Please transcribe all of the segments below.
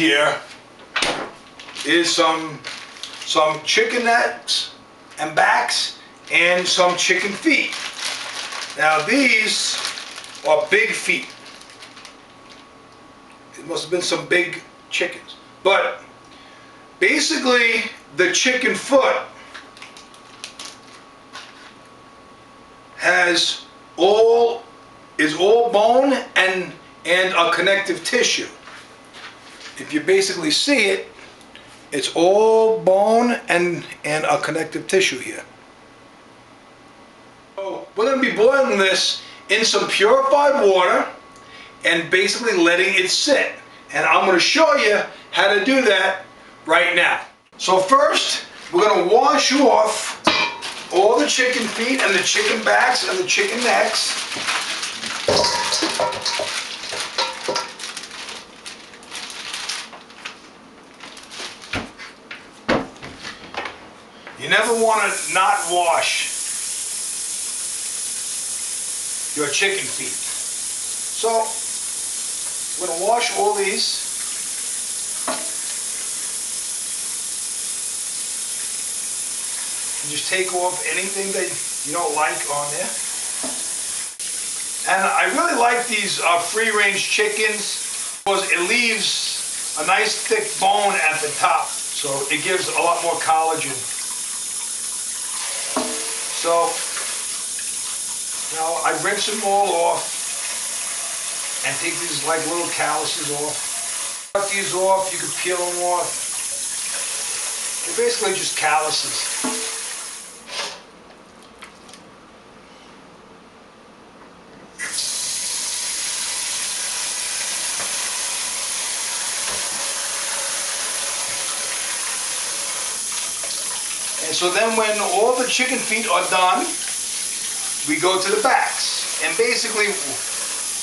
here is some chicken necks and backs and some chicken feet. Now these are big feet. It must have been some big chickens. But basically the chicken foot is all bone and a connective tissue. If you basically see it, it's all bone and a connective tissue here. So we're going to be boiling this in some purified water and basically letting it sit. And I'm going to show you how to do that right now. So first, we're going to wash off all the chicken feet and the chicken backs and the chicken necks. You never want to not wash your chicken feet. So, we're going to wash all these. And just take off anything that you don't like on there. And I really like these free-range chickens because it leaves a nice thick bone at the top. So it gives a lot more collagen. So, now I rinse them all off and take these like little calluses off. Cut these off, you can peel them off. They're basically just calluses. And so then when all the chicken feet are done, we go to the backs. And basically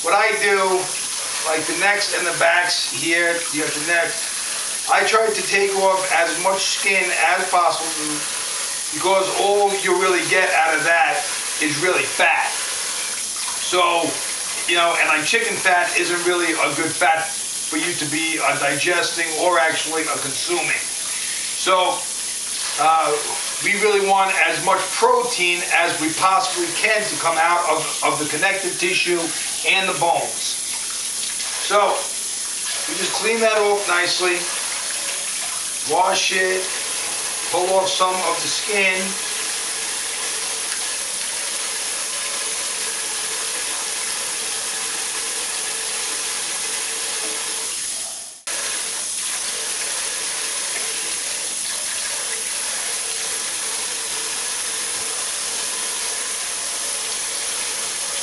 what I do, like the necks and the backs here, you have the neck, I try to take off as much skin as possible because all you really get out of that is really fat. So, you know, and like chicken fat isn't really a good fat for you to be digesting or actually consuming. So, we really want as much protein as we possibly can to come out of the connective tissue and the bones. So, we just clean that off nicely, wash it, pull off some of the skin.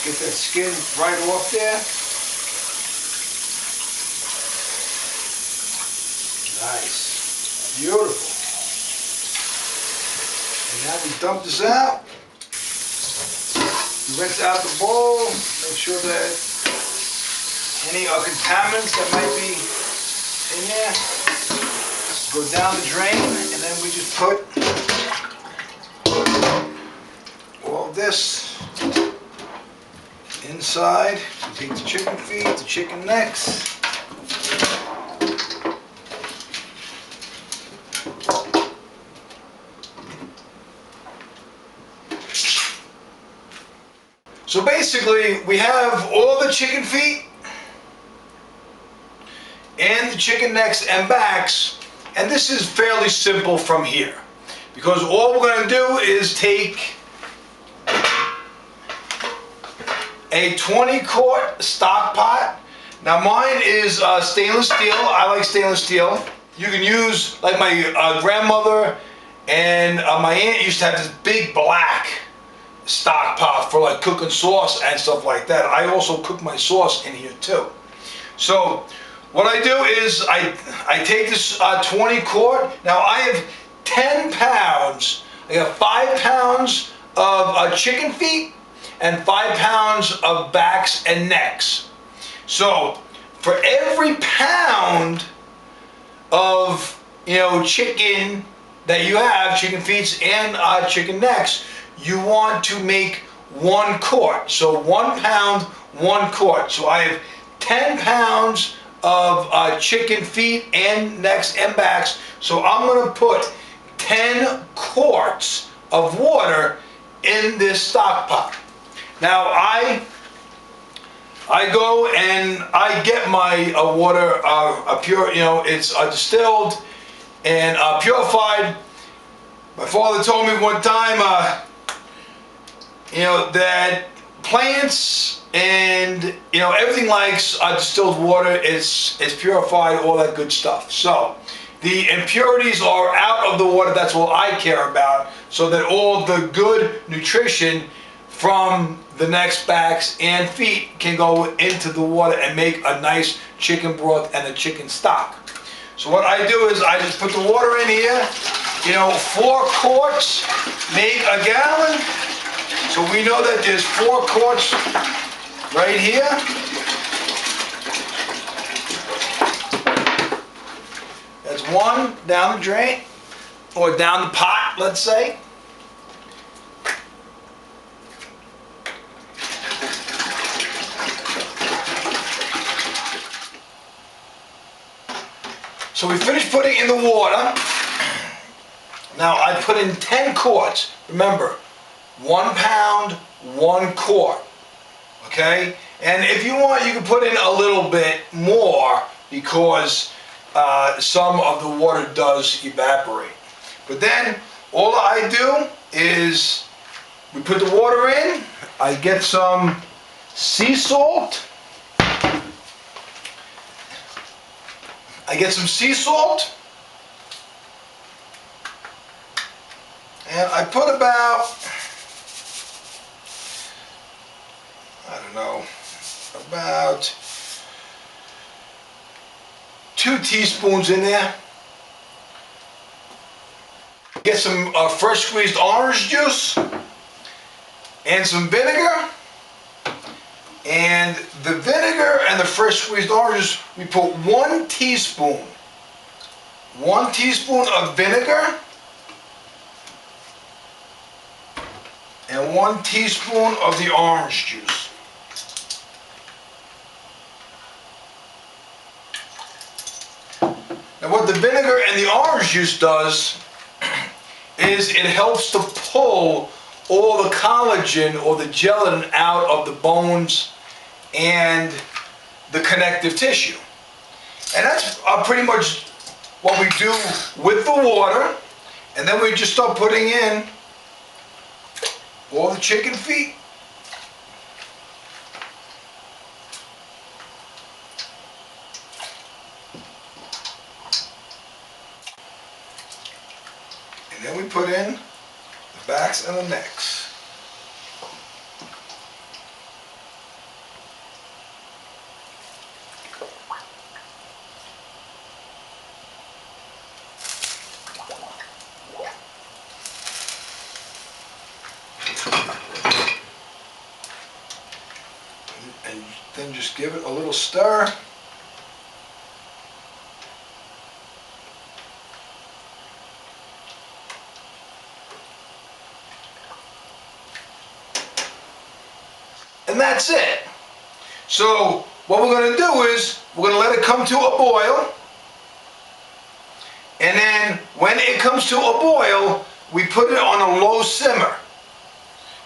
Get that skin right off there. Nice. Beautiful. And now we dump this out. We rinse out the bowl. Make sure that any contaminants that might be in there go down the drain. And then we just put all this inside. We take the chicken feet, the chicken necks. So basically, we have all the chicken feet and the chicken necks and backs, and this is fairly simple from here because all we're going to do is take a 20-quart stock pot. Now mine is stainless steel. I like stainless steel. You can use, like my grandmother and my aunt used to have this big black stock pot for like cooking sauce and stuff like that. I also cook my sauce in here too. So what I do is I take this 20 quart. Now I have 10 pounds. I got 5 pounds of chicken feet and 5 pounds of backs and necks. So for every pound of chicken that you have, chicken feet and chicken necks, you want to make 1 quart. So 1 pound, 1 quart. So I have 10 pounds of chicken feet and necks and backs. So I'm going to put 10 quarts of water in this stock pot. Now I go and I get my water pure, it's distilled and purified. My father told me one time, that plants and everything likes distilled water. It's purified, all that good stuff. So the impurities are out of the water. That's what I care about, so that all the good nutrition from the necks, backs, and feet can go into the water and make a nice chicken broth and a chicken stock. So what I do is I just put the water in here. 4 quarts make a gallon. So we know that there's 4 quarts right here. That's 1 down the drain, or down the pot, let's say. So we finished putting in the water. Now I put in 10 quarts. Remember, 1 pound, 1 quart. Okay? And if you want, you can put in a little bit more, because some of the water does evaporate. But then all I do is we put the water in. I get some sea salt. And I put about, about 2 teaspoons in there. Get some fresh squeezed orange juice and some vinegar. And the vinegar and the fresh squeezed oranges, we put 1 teaspoon. 1 teaspoon of vinegar and 1 teaspoon of the orange juice. Now what the vinegar and the orange juice does is it helps to pull all the collagen or the gelatin out of the bones and the connective tissue. And that's pretty much what we do with the water. And then we just start putting in all the chicken feet. And then we put in the backs and the necks. And then just give it a little stir. And that's it. So what we're going to do is we're going to let it come to a boil. And then when it comes to a boil, we put it on a low simmer.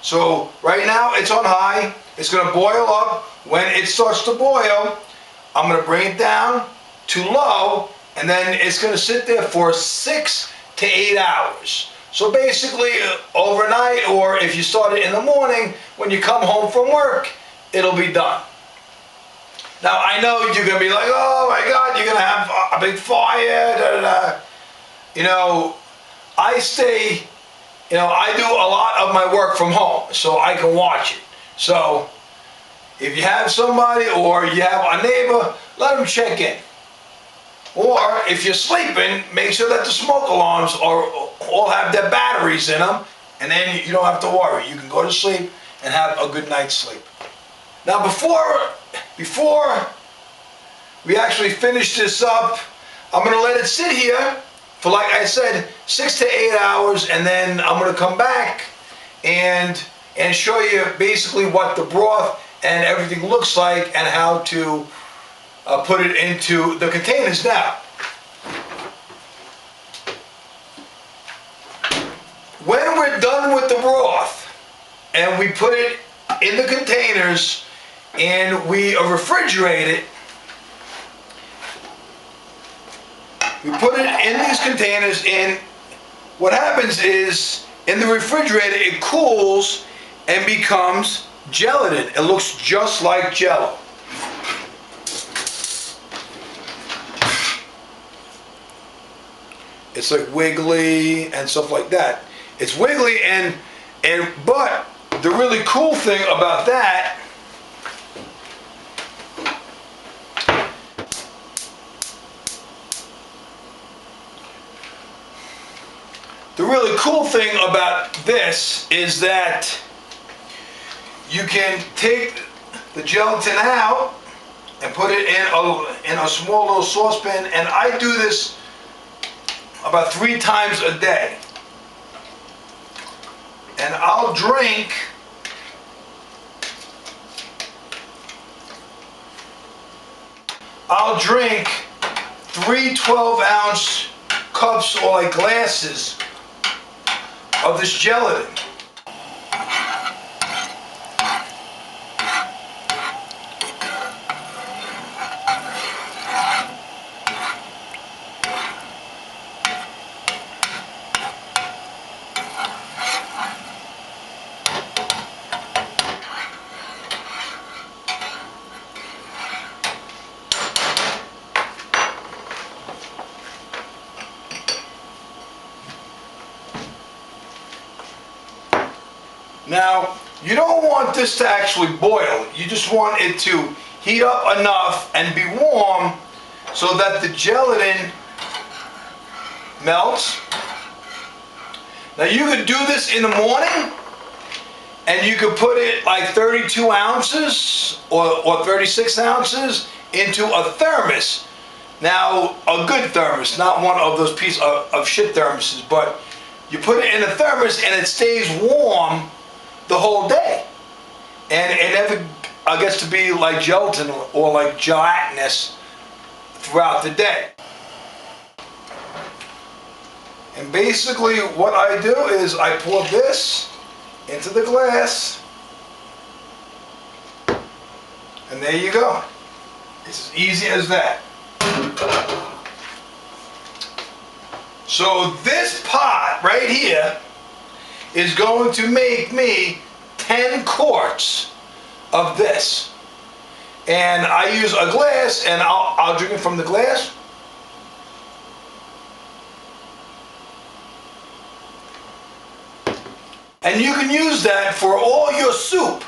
So right now it's on high. It's going to boil up. When it starts to boil, I'm going to bring it down to low, and then it's going to sit there for 6 to 8 hours. So basically overnight, or if you start it in the morning, when you come home from work, it'll be done. Now I know you're going to be like, oh my God, you're going to have a big fire, da, da, da. I stay, I do a lot of my work from home, so I can watch it. So if you have somebody or you have a neighbor, let them check in. Or if you're sleeping, make sure that the smoke alarms all have their batteries in them, and then you don't have to worry. You can go to sleep and have a good night's sleep. Now before we actually finish this up, I'm going to let it sit here for, like I said, 6 to 8 hours, and then I'm going to come back and show you basically what the broth and everything looks like, and how to put it into the containers now. When we're done with the broth and we put it in the containers and we refrigerate it, we put it in these containers, and what happens is in the refrigerator it cools and becomes gelatin. It looks just like Jello. It's like wiggly and stuff like that. It's wiggly but the really cool thing about that this is that you can take the gelatin out and put it in a small little saucepan, and I do this about 3 times a day. And I'll drink three 12-ounce cups or like glasses of this gelatin. Now, you don't want this to actually boil. You just want it to heat up enough and be warm so that the gelatin melts. Now, you could do this in the morning, and you could put it like 32 ounces or 36 ounces into a thermos. Now, a good thermos, not one of those pieces of shit thermoses, but you put it in a thermos and it stays warm the whole day, and it never gets to be like gelatin or like gelatinous throughout the day. And basically what I do is I pour this into the glass, and there you go. It's as easy as that. So this pot right here is going to make me 10 quarts of this. And I use a glass, and I'll drink it from the glass. And you can use that for all your soup.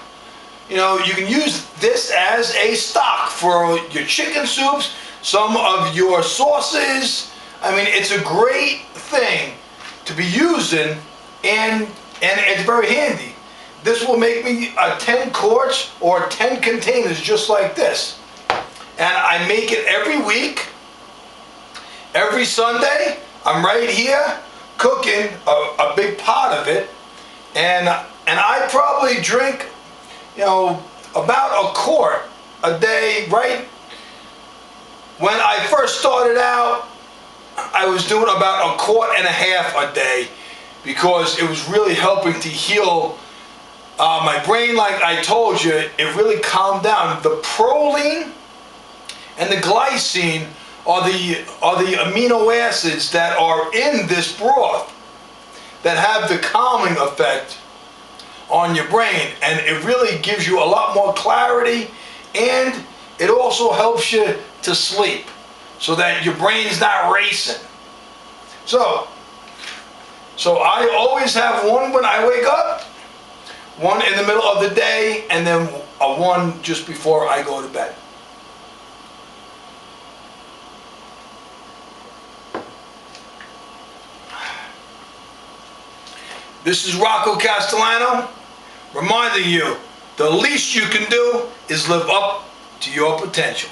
You know, you can use this as a stock for your chicken soups, some of your sauces. I mean, it's a great thing to be using. And it's very handy. This will make me 10 quarts or 10 containers just like this. And I make it every week. Every Sunday, I'm right here cooking a big pot of it. And I probably drink, you know, about a quart a day. Right when I first started out, I was doing about a quart and a half a day, because it was really helping to heal my brain. Like I told you, it really calmed down. The proline and the glycine are the amino acids that are in this broth that have the calming effect on your brain, and it really gives you a lot more clarity, and it also helps you to sleep so that your brain's not racing. So I always have one when I wake up, one in the middle of the day, and then one just before I go to bed. This is Rocco Castellano, reminding you, the least you can do is live up to your potential.